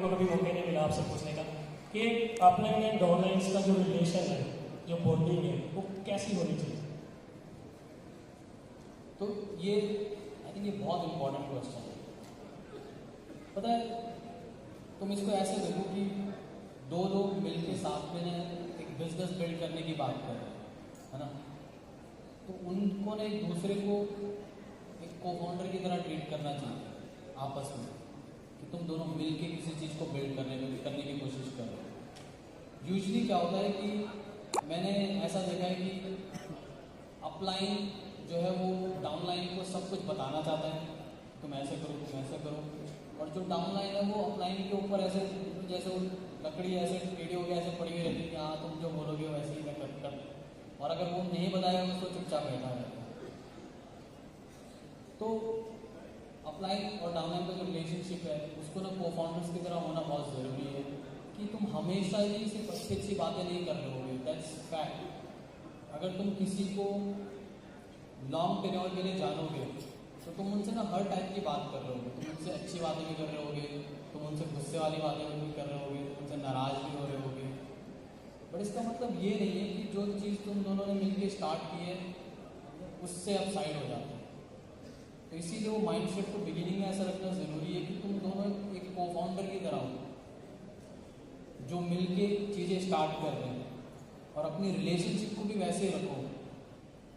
को कभी मौका नहीं मिला आपसे पूछने का कि अपलाइन एंड डाउनलाइन का जो रिलेशन है, जो बॉन्डिंग है, वो कैसी होनी चाहिए? तो ये आई थिंक ये बहुत इंपॉर्टेंट क्वेश्चन है। पता है, तुम इसको ऐसे देखो कि दो लोग मिलके साथ में एक बिजनेस बिल्ड करने की बात कर रहे हैं, है ना? तो उनको ने एक दूसरे को एक को फाउंडर की तरह ट्रीट करना चाहिए आपस में, कि तुम दोनों मिलके किसी चीज़ को बिल्ड करने की कोशिश कर रहे हो। यूजली क्या होता है कि मैंने ऐसा देखा है कि अपलाइन जो है वो डाउनलाइन को सब कुछ बताना चाहता है, तुम ऐसे करो, तुम ऐसे करो, और जो डाउनलाइन है वो अपलाइन के ऊपर ऐसे जैसे वो लकड़ी ऐसे टेढ़ी होकर ऐसे पड़ी हुई रहती है कि हाँ तुम जो बोलोगे वैसे ही मैं कर, और अगर वो नहीं बताएगा तो चुपचाप बैठा रहता है। तो अपलाइन और डाउनलाइन का जो रिलेशनशिप है उसको ना को फाउंडर्स की तरह होना बहुत ज़रूरी है, कि तुम हमेशा ही सिर्फ अच्छी अच्छी बातें नहीं कर रहे होगे, दैट्स फैक्ट। अगर तुम किसी को लॉन्ग पीरियड के लिए जानोगे तो तुम उनसे ना हर टाइप की बात कर रहे होगे, तुम उनसे अच्छी बातें भी कर रहे होगे, तुम उनसे गुस्से वाली बातें भी कर रहे होगे, तुम उनसे नाराज़ भी हो रहे होगे। बट इसका मतलब ये नहीं है कि जो चीज़ तुम दोनों ने मिलकर स्टार्ट की है उससे अब साइड हो जाते हैं। तो इसीलिए वो माइंडसेट को बिगिनिंग में ऐसा रखना ज़रूरी है कि तुम दोनों एक को फाउंडर की तरह हो जो मिलके चीज़ें स्टार्ट कर रहे हैं, और अपनी रिलेशनशिप को भी वैसे रखो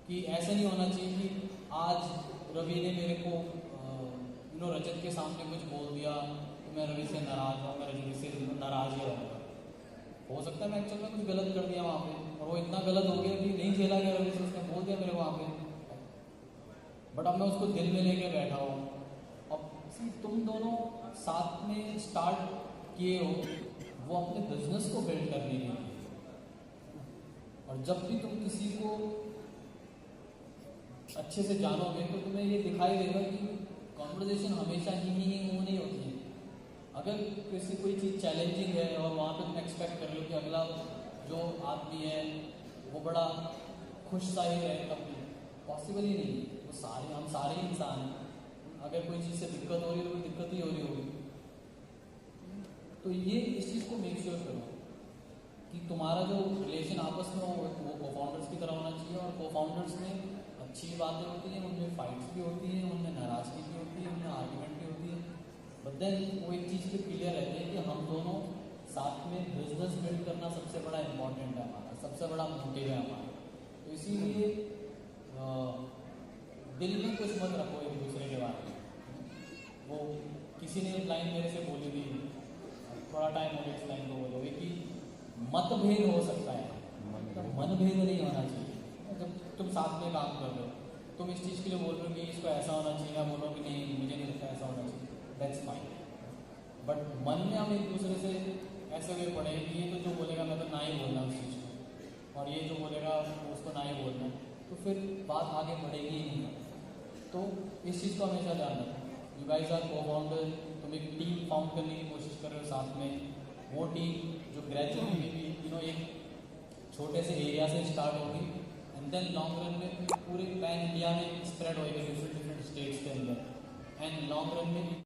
कि ऐसा नहीं होना चाहिए कि आज रवि ने मेरे को रजत के सामने कुछ बोल दिया तो मैं रवि से नाराज़ हूँ, मैं रवि से नाराज़ ही रहूँगा। हो सकता है मैं एक्चुअल में कुछ गलत कर दिया वहाँ पे, और वो इतना गलत हो गया कि नहीं झेला गया रवि से, उसने बोल दिया मेरे वहाँ पे, बट अब मैं उसको दिल में लेके बैठा हूँ। अब तुम दोनों साथ में स्टार्ट किए हो वो अपने बिजनेस को बिल्ड करने के लिए, और जब भी तुम किसी को अच्छे से जानोगे तो तुम्हें ये दिखाई देगा कि कॉन्वर्जेशन हमेशा ही नहीं होती है। अगर किसी कोई चीज़ चैलेंजिंग है और वहाँ पे तुम एक्सपेक्ट कर रहे हो कि अगला जो आदमी है वो बड़ा खुश सा ही रहे, तब भी पॉसिबल ही नहीं है। वो हम सारे इंसान हैं, अगर कोई चीज़ से दिक्कत हो रही है तो कोई दिक्कत ही हो रही होगी। तो ये इस चीज़ को मेक श्योर करो कि तुम्हारा जो रिलेशन आपस में हो वो को फाउंडर्स की तरह होना चाहिए, और को फाउंडर्स में अच्छी बातें होती हैं, उनमें फाइट्स भी होती हैं, उनमें नाराज़गी भी होती है, उनमें आर्ग्यूमेंट भी होती है, बट देन वो एक चीज़ पे क्लियर रहते हैं कि हम दोनों साथ में बिजनेस बिल्ड करना सबसे बड़ा इम्पॉर्टेंट है हमारा, सबसे बड़ा मोटिव है हमारा। तो इसीलिए दिल में कुछ मत रखो एक दूसरे के बारे में। वो किसी ने एक लाइन मेरे से बोली थी, थोड़ा टाइम हो गया इस लाइन को बोलोगे, कि मतभेद हो सकता है, मनभेद नहीं होना चाहिए। जब तुम साथ में काम कर रहे हो, तुम इस चीज़ के लिए बोल रहे हो कि इसको ऐसा होना चाहिए, या बोलो कि नहीं मुझे नहीं लगता ऐसा होना चाहिए, दैट्स फाइन। बट मन में हम एक दूसरे से ऐसे हुए पड़े कि ये तो जो बोलेगा मैं तो ना ही बोलना उस चीज़ को, और ये जो बोलेगा उसको ना ही बोलना, तो फिर बात आगे बढ़ेगी ही नहीं। तो इस चीज़ को हमेशा ध्यान रखो। यू गाइस आर को फाउंडर, तुम एक टीम फाउंड करने की कोशिश कर रहे हो साथ में, वो टीम जो ग्रेजुअली एक छोटे से एरिया से स्टार्ट होगी एंड देन लॉन्ग रन में पूरे पैन इंडिया में स्प्रेड होएगी, डिफरेंट स्टेट्स के अंदर, एंड लॉन्ग रन में